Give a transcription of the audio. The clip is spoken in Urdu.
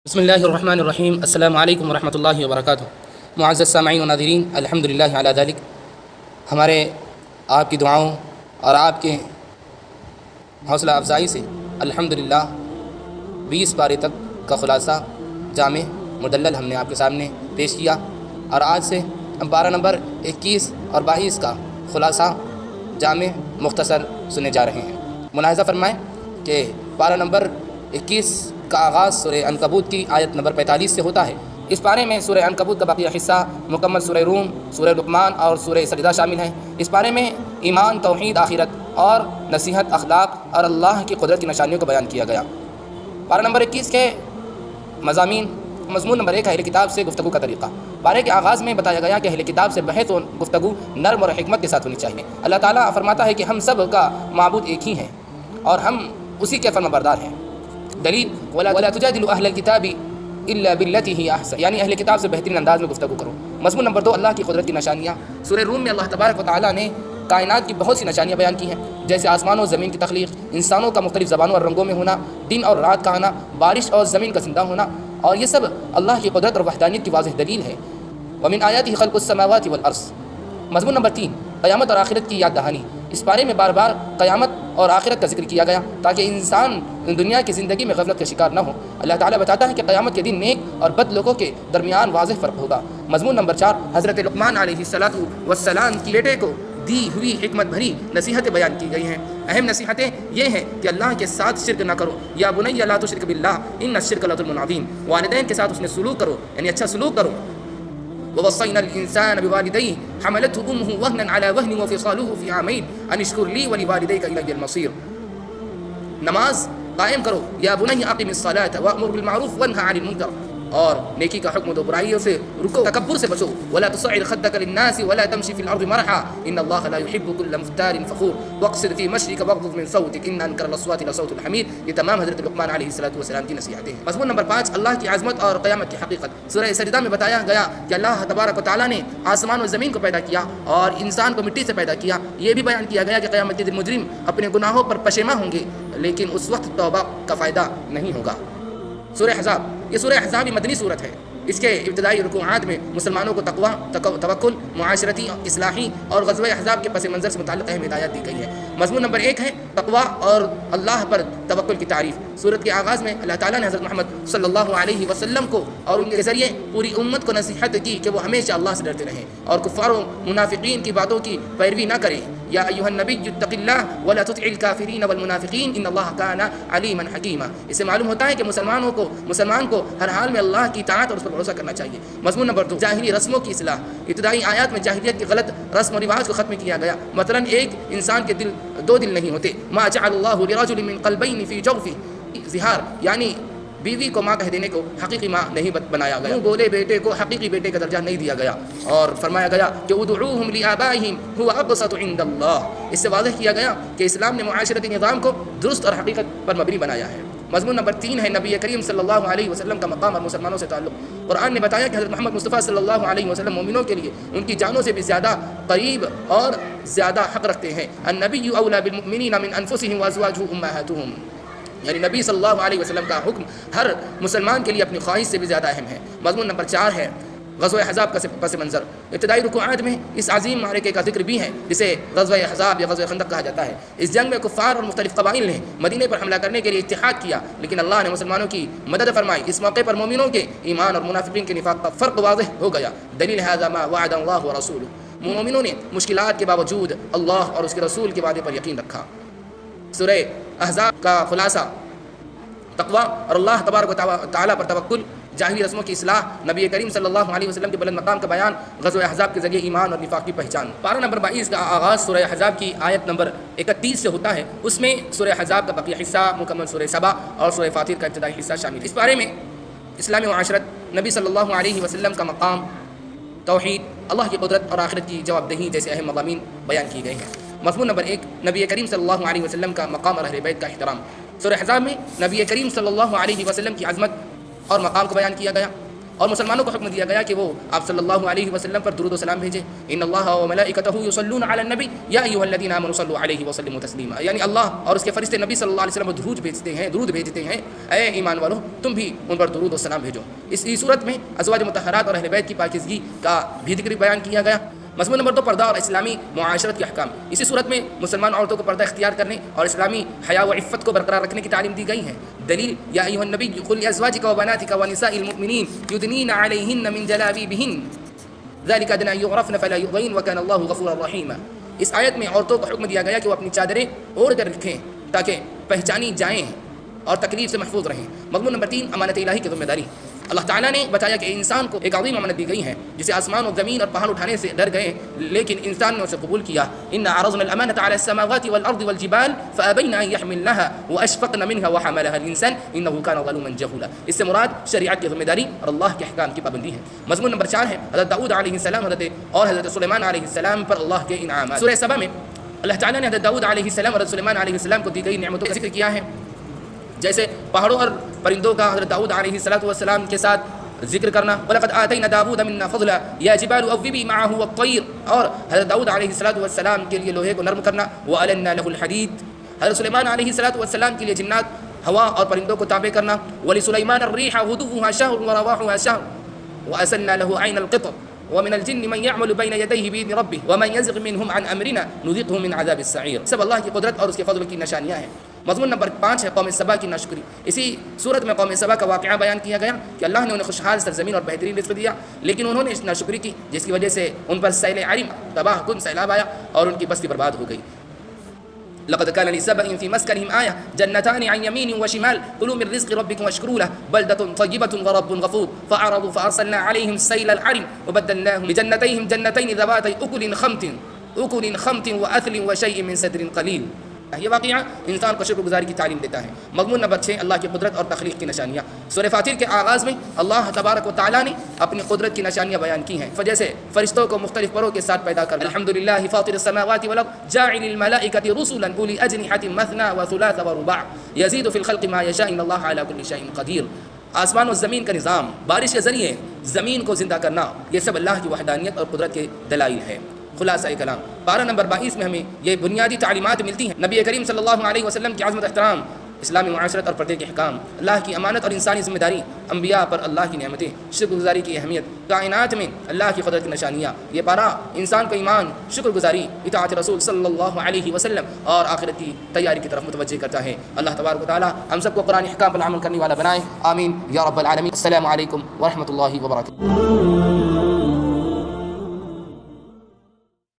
بسم اللہ الرحمن الرحیم السلام علیکم ورحمۃ اللہ وبرکاتہ۔ معزز سامعین و ناظرین، الحمدللہ علی ذلک، ہمارے آپ کی دعاؤں اور آپ کے حوصلہ افزائی سے الحمدللہ 20 پارے تک کا خلاصہ جامع مدلل ہم نے آپ کے سامنے پیش کیا، اور آج سے ہم پارہ نمبر 21 اور 22 کا خلاصہ جامع مختصر سنے جا رہے ہیں۔ ملاحظہ فرمائیں کہ پارہ نمبر 21 کا آغاز سورہ عنکبوت کی آیت نمبر 45 سے ہوتا ہے۔ اس پارے میں سورہ عنکبوت کا باقی حصہ مکمل سورہ روم، سورہ لقمان اور سورہ سجدہ شامل ہیں۔ اس پارے میں ایمان، توحید، آخرت اور نصیحت، اخلاق اور اللہ کی قدرت کی نشانیوں کو بیان کیا گیا۔ پارہ نمبر 21 کے مضمون نمبر 1 ہے اہل کتاب سے گفتگو کا طریقہ۔ پارے کے آغاز میں بتایا گیا کہ اہل کتاب سے بحث و گفتگو نرم اور حکمت کے ساتھ ہونی چاہیے۔ اللہ تعالیٰ فرماتا ہے کہ ہم سب کا معبود ایک ہی ہے اور ہم اسی کے فرمانبردار ہیں۔ دلیل ولا تجادلوا اہل الکتاب الا بالتی ہی احسن، یعنی اہل کتاب سے بہترین انداز میں گفتگو کرو۔ مضمون نمبر 2 اللہ کی قدرت کی نشانیاں۔ سورہ روم میں اللہ تبارک و تعالیٰ نے کائنات کی بہت سی نشانیاں بیان کی ہیں، جیسے آسمان و زمین کی تخلیق، انسانوں کا مختلف زبانوں اور رنگوں میں ہونا، دن اور رات کا آنا، بارش اور زمین کا زندہ ہونا، اور یہ سب اللہ کی قدرت اور وحدانیت کی واضح دلیل ہے۔ ومن آیاتہ خلق السماوات والارض۔ مضمون نمبر 3 قیامت اور آخرت کی یاد دہانی۔ اس بارے میں بار بار قیامت اور آخرت کا ذکر کیا گیا تاکہ انسان دنیا کی زندگی میں غفلت کا شکار نہ ہو۔ اللہ تعالیٰ بتاتا ہے کہ قیامت کے دن نیک اور بد لوگوں کے درمیان واضح فرق ہوگا۔ مضمون نمبر 4 حضرت لقمان علیہ السلام کی بیٹے کو دی ہوئی حکمت بھری نصیحتیں بیان کی گئی ہیں۔ اہم نصیحتیں یہ ہیں کہ اللہ کے ساتھ شرک نہ کرو، یا بنی لا تشرک باللہ ان الشرک لظلم عظیم۔ والدین کے ساتھ اس نے سلوک کرو، یعنی اچھا سلوک کرو۔ ووصينا الإنسان بوالديه حملته أمه وهنا على وهن وفصاله في عامين أن اشكر لي ولوالديك إلي المصير۔ نماز قائم کرو، یا بنی اقم الصلاة وأمر بالمعروف وانهى عن المنکر، اور نیکی کا حکم دو، برائیوں سے رکو، تکبر سے بچو۔ ولا تصعر خدك للناس ولا تمشي في الأرض مرحا إن الله لا يحب كل مختال فخور واقصد في مشيك واغضض من صوتك إن أنكر الأصوات لصوت الحمير۔ یہ تمام حضرت لقمان علیہ السلام کی نصیحتیں ہیں۔ مضمون نمبر 5 اللہ کی عظمت اور قیامت کی حقیقت۔ سورہ سجدہ میں بتایا گیا کہ اللہ تبارک و تعالیٰ نے آسمان و زمین کو پیدا کیا اور انسان کو مٹی سے پیدا کیا۔ یہ بھی بیان کیا گیا کہ قیامت کے دن مجرم اپنے گناہوں پر پشیماں ہوں گے، لیکن اس وقت توبہ کا فائدہ نہیں ہوگا۔ سورہ احزاب، یہ سورہ احزاب مدنی صورت ہے۔ اس کے ابتدائی رکوعات میں مسلمانوں کو تقوی، توکل، معاشرتی، اصلاحی اور غزوہ احزاب کے پس منظر سے متعلق اہم ہدایات دی گئی ہے۔ مضمون نمبر 1 ہے تقوی اور اللہ پر توکل کی تعریف۔ سورت کے آغاز میں اللہ تعالیٰ نے حضرت محمد صلی اللہ علیہ وسلم کو اور ان کے ذریعے پوری امت کو نصیحت کی کہ وہ ہمیشہ اللہ سے ڈرتے رہیں اور کفار و منافقین کی باتوں کی پیروی نہ کریں۔ یا ایھا النبی اتق اللہ ولا تطع الکافرین والمنافقین ان اللہ کان علیما حکیما۔ اس سے معلوم ہوتا ہے کہ مسلمان کو ہر حال میں اللہ کی اطاعت اور اس پر بھروسہ کرنا چاہیے۔ مضمون نمبر 2 جاہلی رسموں کی اصلاح۔ ابتدائی آیات میں جاہلیت کے غلط رسم و رواج کو ختم کیا گیا۔ مثلا ایک انسان کے دو دل نہیں ہوتے۔ ما جعل اللہ لرجل من قلبین فی جوفہ، زہار یعنی بیوی کو ماں کہہ دینے کو حقیقی ماں نہیں بنایا گیا، بولے بیٹے کو حقیقی بیٹے کا درجہ نہیں دیا گیا، اور فرمایا گیا کہ ادعوہم لآبائہم هو اقسط عند اللہ۔ اس سے واضح کیا گیا کہ اسلام نے معاشرتی نظام کو درست اور حقیقت پر مبنی بنایا ہے۔ مضمون نمبر 3 ہے نبی کریم صلی اللہ علیہ وسلم کا مقام اور مسلمانوں سے تعلق۔ قرآن نے بتایا کہ حضرت محمد مصطفیٰ صلی اللہ علیہ وسلم مومنوں کے لیے ان کی جانوں سے بھی زیادہ قریب اور زیادہ حق رکھتے ہیں۔ النبی اولی بالمؤمنین من انفسهم وازواجہ امہاتہم، یعنی نبی صلی اللہ علیہ وسلم کا حکم ہر مسلمان کے لیے اپنی خواہش سے بھی زیادہ اہم ہے۔ مضمون نمبر 4 ہے غزوہ احزاب کا پس منظر۔ ابتدائی رکوعات میں اس عظیم معرکے کا ذکر بھی ہے جسے غزوہ احزاب یا غزوہ خندق کہا جاتا ہے۔ اس جنگ میں کفار اور مختلف قبائل نے مدینے پر حملہ کرنے کے لیے اتحاد کیا، لیکن اللہ نے مسلمانوں کی مدد فرمائی۔ اس موقع پر مومنوں کے ایمان اور منافقین کے نفاق کا فرق واضح ہو گیا۔ دلیل ھذا ما وعد اللہ ورسولہ، مومنوں نے مشکلات کے باوجود اللہ اور اس کے رسول کے وعدے پر یقین رکھا۔ سورہ احزاب کا خلاصہ تقوی اور اللہ تبارک و تعالیٰ پر توکل، جاہلی رسموں کی اصلاح، نبی کریم صلی اللہ علیہ وسلم کے بلند مقام کا بیان، غزوہ احزاب کے ذریعے ایمان اور نفاق کی پہچان۔ پارہ نمبر 22 کا آغاز سورہ احزاب کی آیت نمبر 31 سے ہوتا ہے۔ اس میں سورہ احزاب کا بقیہ حصہ مکمل سورہ سبا اور سورہ فاطر کا ابتدائی حصہ شامل ہے۔ اس بارے میں اسلامی معاشرت، نبی صلی اللہ علیہ وسلم کا مقام، توحید، اللہ کی قدرت اور آخرت کی جواب دہی جیسے اہم مضامین بیان کیے گئے ہیں۔ مضمون نمبر 1 نبی کریم صلی اللہ علیہ وسلم کا مقام اور اہل بیت کا احترام۔ سورہ احزاب میں نبی کریم صلی اللہ علیہ وسلم کی عظمت اور مقام کو بیان کیا گیا۔ اور مسلمانوں کو حکم دیا گیا کہ وہ آپ صلی اللہ علیہ وسلم پر درود و سلام بھیجیں. ان اللہ و ملائکتہ یصلون علی النبی یا ایھا الذین آمنوا صلوا علیہ وسلموا تسلیما. یعنی اللہ اور اس کے فرشتے نبی صلی اللہ علیہ وسلم کو درود بھیجتے ہیں. اے ایمان والو تم بھی ان پر درود و سلام بھیجو. اس صورت میں ازواج مطہرات اور اہل بیت کی پاکیزگی کا بھی ذکر بیان کیا گیا. مضمون نمبر 2 پردہ اور اسلامی معاشرت کے احکام. اسی صورت میں مسلمان عورتوں کو پردہ اختیار کرنے اور اسلامی حیا و عفت کو برقرار رکھنے کی تعلیم دی گئی ہے. دلیل یا ایھا النبی قل لازواجک و بناتک و نساء المؤمنین یدنین علیہن من جلابیبہن ذلک ادنی ان یعرفن فلا یؤذین وکان اللہ غفورا رحیما. اس آیت میں عورتوں کو حکم دیا گیا کہ وہ اپنی چادریں اوڑھ کر رکھیں تاکہ پہچانی جائیں اور تکلیف سے محفوظ رہیں. مضمون نمبر 3 امانت الہی کی ذمہ داری. اللہ تعالیٰ نے بتایا کہ انسان کو ایک عظیم امانت دی گئی ہے جسے آسمان و زمین اور پہاڑ اٹھانے سے ڈر گئے لیکن انسان نے اسے قبول کیا. ان عرضنا الامانة على السماوات والارض والجبال فابين ان يحملنها واشفقن منها وحملها الانسان انه كان ظلوما جهولا. اس سے مراد شریعت کی ذمہ داری اور اللہ کے احکام کی پابندی ہے. مضمون نمبر 4 ہے حضرت داؤد علیہ السلام اور حضرت سلیمان علیہ السلام پر اللہ کے انعامات. سورہ سبا میں اللہ تعالیٰ نے حضرت داؤد علیہ السلام اور حضرت سلیمان علیہ السلام کو دی گئی نعمتوں کا ذکر کیا ہے، جیسے پہاڑوں اور پرندوں کا حضرت داؤد علیہ السلام کے ساتھ ذکر کرنا. وَلَقَدْ آتَيْنَا دَاوُودَ مِنَّا فَضْلًا يَا جِبَالُ أَوِّبِي مَعَهُ وَالطَّيْرَ. اور حضرت داؤد علیہ السلام کے لیے لوہے کو نرم کرنا. وَأَلَنَّا لَهُ الْحَدِيدَ. حضرت سلیمان علیہ السلام کے لیے جنات ہوا اور پرندوں کو تابع کرنا. وَلِسُلَيْمَانَ الرِّيحَ غُدُوُّهَا شَهْرٌ وَرَوَاحُهَا شَهْرٌ وَأَسَلْنَا لَهُ عَيْنَ الْقِطْرِ ومن الجن من يعمل بين يديه بإذن ربه ومن يزغ منهم عن أمرنا نذقه من عذاب السعير. سب اللہ کی قدرت اور اس کے فضل کی نشانیاں ہیں. مضمون نمبر 5 ہے قوم سبا کی ناشکری. اسی صورت میں قوم سبا کا واقعہ بیان کیا گیا کہ اللہ نے انہیں خوشحال سرزمین اور بہترین رزق دیا لیکن انہوں نے اس ناشکری کی جس کی وجہ سے ان پر سیل عرم تباہ کن سیلاب آیا اور ان کی بستی برباد ہو گئی. لقد كان لسبأ في مسكنهم آية جنتان عن يمين وشمال كلوا من رزق ربكم واشكروا له بلدة طيبة ورب غفور فأعرضوا فأرسلنا عليهم سيل العرم وبدلناهم بجنتيهم جنتين ذواتي أكل خمط وأثل وشيء من سدر قليل. یہ واقعہ انسان کو شکر گزاری کی تعلیم دیتا ہے. مضمون نمبر 6 اللہ کی قدرت اور تخلیق کی نشانیاں. سورہ فاطر کے آغاز میں اللہ تبارک و تعالیٰ نے اپنی قدرت کی نشانیاں بیان کی ہیں. جیسے فرشتوں کو مختلف پروں کے ساتھ پیدا کر الحمدللہ فاطر السماوات والارض جاعل الملائکۃ رسلا اولی اجنحۃ مثنی وثلاث ورباع یزید فی الخلق ما یشاء ان اللہ علی کل شیء قدیر. آسمان و زمین کا نظام، بارش کے ذریعے زمین کو زندہ کرنا، یہ سب اللہ کی وحدانیت اور قدرت کے دلائل ہے. خلاصہ کلام پارہ نمبر 22 میں ہمیں یہ بنیادی تعلیمات ملتی ہیں. نبی کریم صلی اللہ علیہ وسلم کی عظمت احترام، اسلامی معاشرت اور پردے کے احکام، اللہ کی امانت اور انسانی ذمہ داری، انبیاء پر اللہ کی نعمتیں، شکر گزاری کی اہمیت، کائنات میں اللہ کی قدرت کی نشانیاں. یہ پارہ انسان کو ایمان، شکر گزاری، اطاعت رسول صلی اللہ علیہ وسلم اور آخرت کی تیاری کی طرف متوجہ کرتا ہے. اللہ تبارک و تعالی ہم سب کو قرآن احکام پر عمل کرنے والا بنائے. آمین یا رب العالمین. السلام علیکم ورحمۃ اللہ وبرکاتہ.